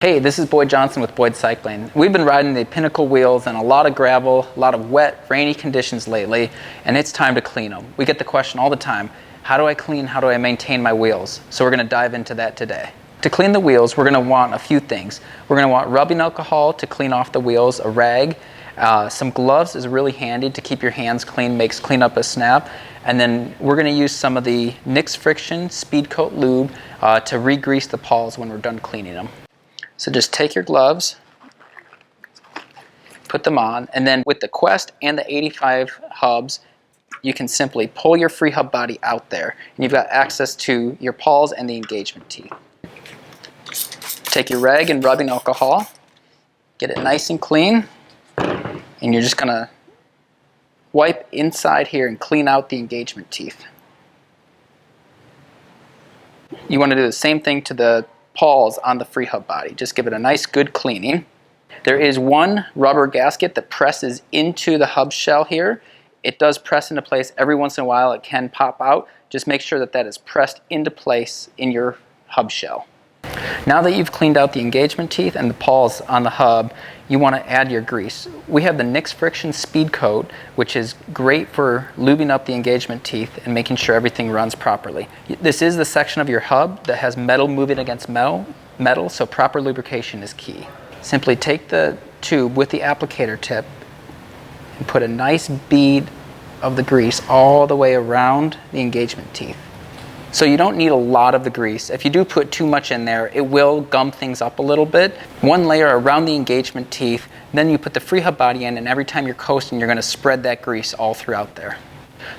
Hey, this is Boyd Johnson with Boyd Cycling. We've been riding the Pinnacle wheels in a lot of gravel, a lot of wet, rainy conditions lately, and it's time to clean them. We get the question all the time, how do I clean, how do I maintain my wheels? So we're going to dive into that today. To clean the wheels, we're going to want a few things. We're going to want rubbing alcohol to clean off the wheels, a rag, some gloves is really handy to keep your hands clean, makes cleanup a snap. And then we're going to use some of the Nix Friction Speed Coat Lube to re-grease the pawls when we're done cleaning them. So just take your gloves, put them on, and then with the Quest and the 85 hubs, you can simply pull your free hub body out there, and you've got access to your pawls and the engagement teeth. Take your rag and rubbing alcohol, get it nice and clean, and you're just going to wipe inside here and clean out the engagement teeth. You want to do the same thing to the pawls on the free hub body. Just give it a nice good cleaning. There is one rubber gasket that presses into the hub shell here. It does press into place. Every once in a while it can pop out. Just make sure that that is pressed into place in your hub shell. Now that you've cleaned out the engagement teeth and the pawls on the hub, you want to add your grease. We have the Nix Friction Speed Coat, which is great for lubing up the engagement teeth and making sure everything runs properly. This is the section of your hub that has metal moving against metal, so proper lubrication is key. Simply take the tube with the applicator tip and put a nice bead of the grease all the way around the engagement teeth. So you don't need a lot of the grease. If you do put too much in there, it will gum things up a little bit. One layer around the engagement teeth, then you put the free hub body in, and every time you're coasting, you're going to spread that grease all throughout there.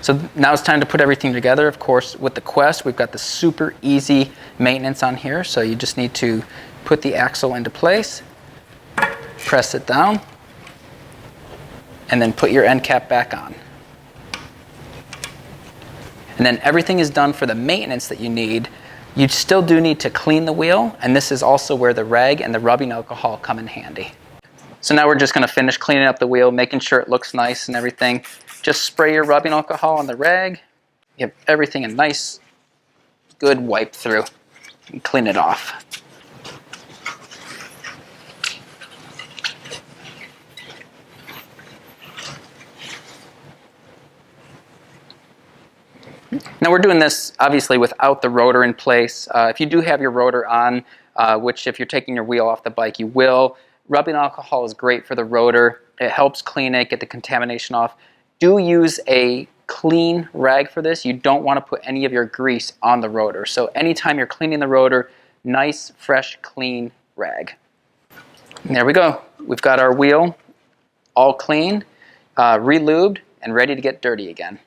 So now it's time to put everything together. Of course, with the Quest, we've got the super easy maintenance on here. So you just need to put the axle into place, press it down, and then put your end cap back on. And then everything is done for the maintenance that you need. You still do need to clean the wheel, and this is also where the rag and the rubbing alcohol come in handy. So now we're just going to finish cleaning up the wheel, making sure it looks nice and everything. Just spray your rubbing alcohol on the rag, give everything a nice, good wipe through, and clean it off. Now we're doing this obviously without the rotor in place. If you do have your rotor on, which if you're taking your wheel off the bike you will, rubbing alcohol is great for the rotor. It helps clean it, get the contamination off. Do use a clean rag for this. You don't want to put any of your grease on the rotor. So anytime you're cleaning the rotor, nice, fresh, clean rag. And there we go. We've got our wheel all clean, re-lubed, and ready to get dirty again.